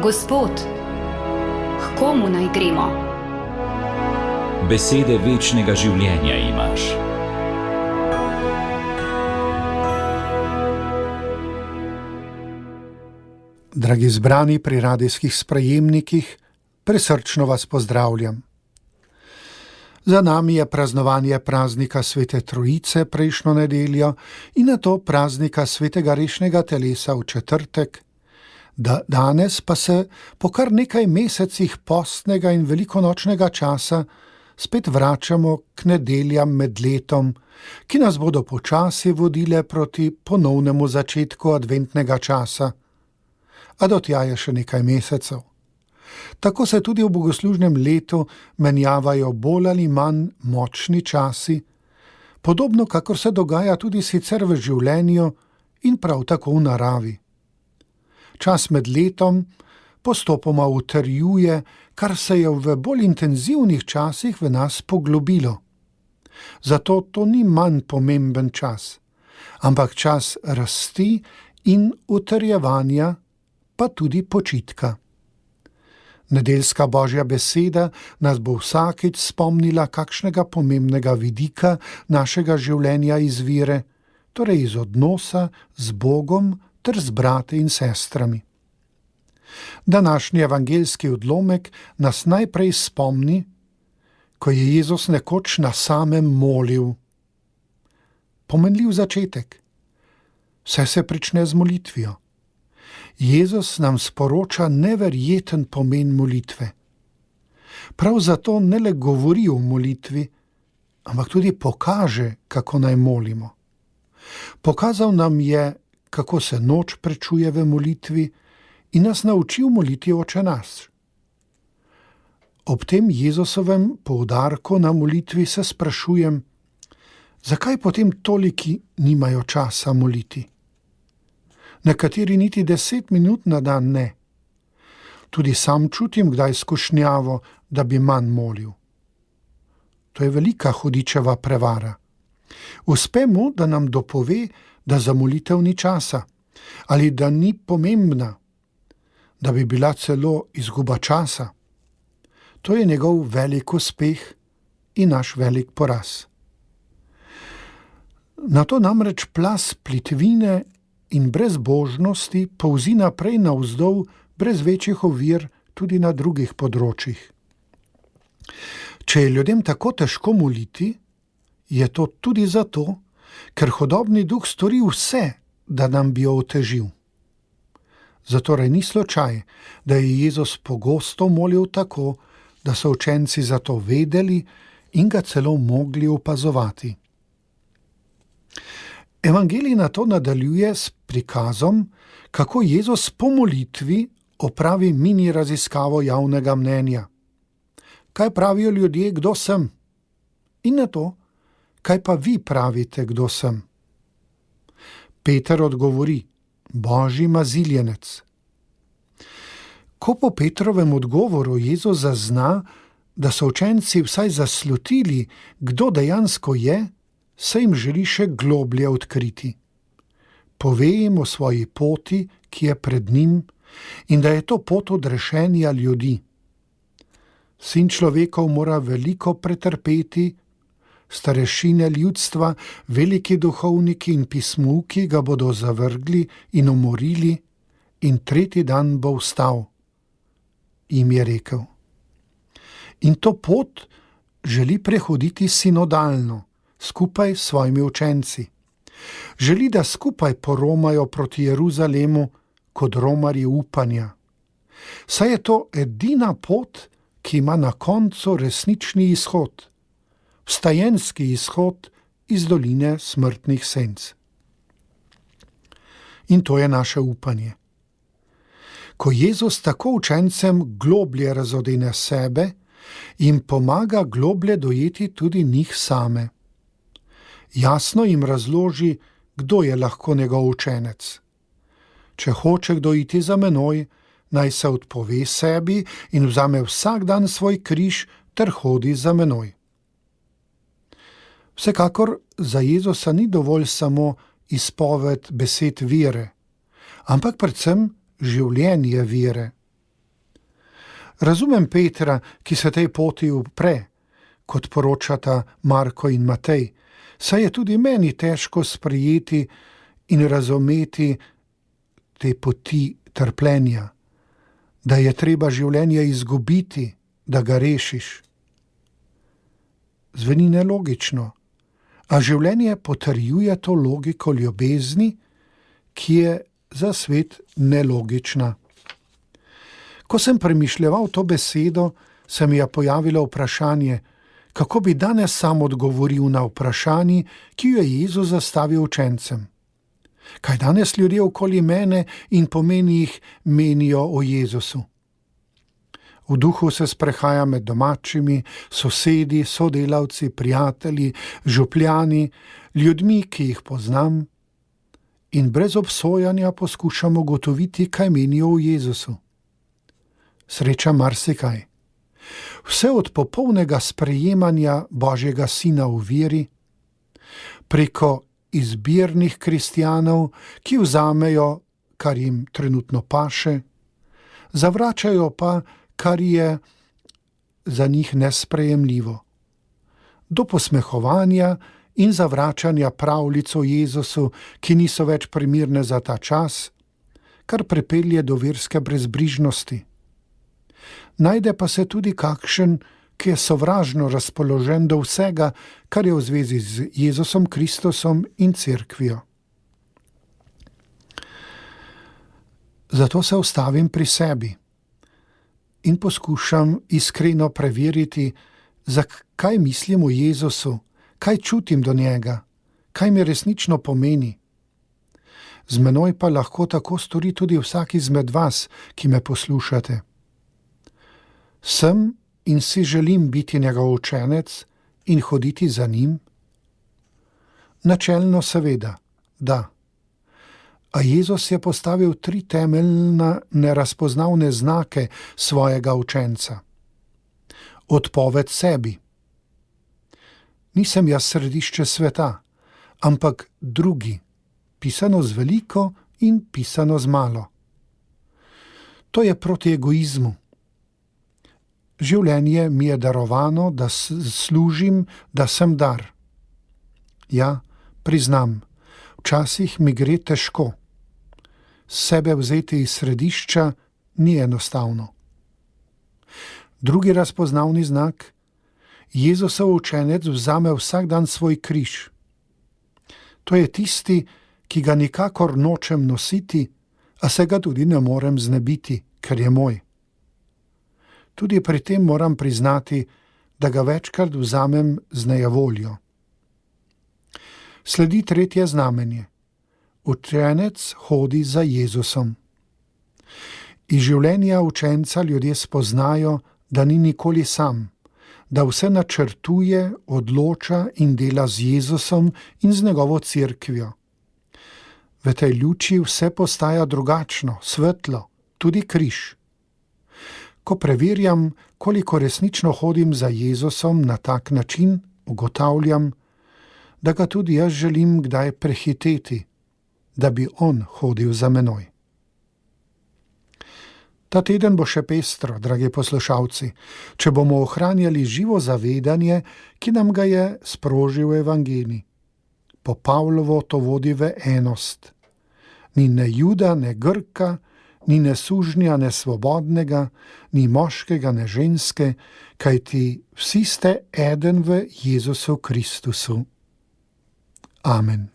Gospod, k komu naj gremo? Besede večnega življenja imaš. Dragi zbrani pri radijskih sprejemnikih, prisrčno vas pozdravljam. Za nami je praznovanje praznika Svete Trojice prejšnjo nedeljo in nato praznika Svetega rešnega telesa v četrtek, danes pa se po kar nekaj mesecih postnega in velikonočnega časa spet vračamo k nedeljam med letom, ki nas bodo počasi vodile proti ponovnemu začetku adventnega časa. A do tja je še nekaj mesecev. Tako se tudi v bogoslužnem letu menjavajo bolj ali manj močni časi, podobno kakor se dogaja tudi sicer v življenju in prav tako v naravi. Čas med letom postopoma utrjuje, kar se je v bolj intenzivnih časih v nas poglobilo. Zato to ni manj pomemben čas, ampak čas rasti in utrjevanja, pa tudi počitka. Nedeljska Božja beseda nas bo vsakič spomnila, kakšnega pomembnega vidika našega življenja izvire, torej iz odnosa z Bogom ter z brati in sestrami. Današnji evangeljski odlomek nas najprej spomni, ko je Jezus nekoč na samem molil. Pomenljiv začetek. Vse se prične z molitvijo. Jezus nam sporoča neverjeten pomen molitve. Prav zato ne le govori o molitvi, ampak tudi pokaže, kako naj molimo. Pokazal nam je, kako se noč prečuje v molitvi in nas naučil moliti Oče naš. Ob tem Jezusovem poudarku na molitvi se sprašujem, zakaj potem toliki nimajo časa moliti? Nekateri niti 10 minut na dan ne. Tudi sam čutim kdaj skušnjavo, da bi manj molil. To je velika hudičeva prevara. Uspe mu, da nam dopove, da za molitev ni časa, ali da ni pomembna, da bi bila celo izguba časa. To je njegov velik uspeh in naš velik poraz. Nato namreč plaz plitvine in brezbožnosti polzi naprej navzdol brez večjih ovir tudi na drugih področjih. Če je ljudem tako težko moliti, je to tudi zato, ker hudobni duh stori vse, da nam bi jo otežil. Zatorej ni slučaj, da je Jezus pogosto molil tako, da so učenci za to vedeli in ga celo mogli opazovati. Evangelij nato nadaljuje s prikazom, kako Jezus po molitvi opravi mini raziskavo javnega mnenja. Kaj pravijo ljudje, kdo sem? In nato, kaj pa vi pravite, kdo sem? Peter odgovori, Božji maziljenec. Ko po Petrovem odgovoru Jezus zazna, da so učenci vsaj zaslutili, kdo dejansko je, se jim želi še globlje odkriti. Pove jim o svoji poti, ki je pred njim, in da je to pot odrešenja ljudi. Sin človekov mora veliko pretrpeti, starešine ljudstva, veliki duhovniki in pismuki ga bodo zavrgli in umorili in tretji dan bo vstal, jim je rekel. In to pot želi prehoditi sinodalno, skupaj s svojimi učenci. Želi, da skupaj poromajo proti Jeruzalemu kot romarji upanja. Saj je to edina pot, ki ima na koncu resnični izhod, vstajenski izhod iz doline smrtnih senc. In to je naše upanje. Ko Jezus tako učencem globlje razodene sebe, jim pomaga globlje dojeti tudi njih same. Jasno jim razloži, kdo je lahko njegov učenec. Če hoče kdo iti za menoj, naj se odpove sebi in vzame vsak dan svoj križ ter hodi za menoj. Vsekakor za Jezusa ni dovolj samo izpoved besed vere, ampak predvsem življenje vere. Razumem Petra, ki se tej poti upre, kot poročata Marko in Matej, saj je tudi meni težko sprejeti in razumeti te poti trpljenja, da je treba življenje izgubiti, da ga rešiš. Zveni nelogično, a življenje potrjuje to logiko ljubezni, ki je za svet nelogična. Ko sem premišljeval to besedo, se mi je pojavilo vprašanje, kako bi danes sam odgovoril na vprašanje, ki jo je Jezus zastavil učencem. Kaj danes ljudje okoli mene in pomeni jih menijo o Jezusu? V duhu se sprehajam med domačimi, sosedi, sodelavci, prijatelji, župljani, ljudmi, ki jih poznam, in brez obsojanja poskušam ugotoviti, kaj menijo o Jezusu. Sreča marsikaj. Vse od popolnega sprejemanja Božjega Sina v veri, preko izbirnih kristjanov, ki vzamejo, kar jim trenutno paše, zavračajo pa, kar je za njih nesprejemljivo, do posmehovanja in zavračanja pravljic o Jezusu, ki niso več primerne za ta čas, kar pripelje do verske brezbrižnosti. Najde pa se tudi kakšen, ki je sovražno razpoložen do vsega, kar je v zvezi z Jezusom Kristusom in cerkvijo. Zato se ustavim pri sebi in poskušam iskreno preveriti, zakaj mislim o Jezusu, kaj čutim do njega, kaj mi resnično pomeni. Z menoj pa lahko tako stori tudi vsak izmed vas, ki me poslušate. Sem in si želim biti njegov učenec in hoditi za njim? Načelno seveda, da. A Jezus je postavil 3 temeljna nerazpoznavne znake svojega učenca. Odpoved sebi. Nisem jaz središče sveta, ampak drugi, pisano z veliko in pisano z malo. To je proti egoizmu. Življenje mi je darovano, da služim, da sem dar. Ja, priznam, včasih mi gre težko. Sebe vzeti iz središča ni enostavno. Drugi razpoznavni znak: Jezusov učenec vzame vsak dan svoj križ. To je tisti, ki ga nikakor nočem nositi, a se ga tudi ne morem znebiti, ker je moj. Tudi pri tem moram priznati, da ga večkrat vzamem z nejevoljo. Sledi 3. znamenje. Učenec hodi za Jezusom. Iz življenja učenca ljudje spoznajo, da ni nikoli sam, da vse načrtuje, odloča in dela z Jezusom in z njegovo cerkvijo. V tej luči vse postaja drugačno, svetlo, tudi križ. Ko preverjam, koliko resnično hodim za Jezusom na tak način, ugotavljam, da ga tudi jaz želim kdaj prehiteti, da bi on hodil za menoj. Ta teden bo še pestro, dragi poslušalci, če bomo ohranjali živo zavedanje, ki nam ga je sprožil evangelij. Po Pavlovo to vodi v enost. Ni ne Juda, ne Grka, ni ne sužnja, ne svobodnega, ni moškega, ne ženske, kajti vsi ste eden v Jezusu Kristusu. Amen.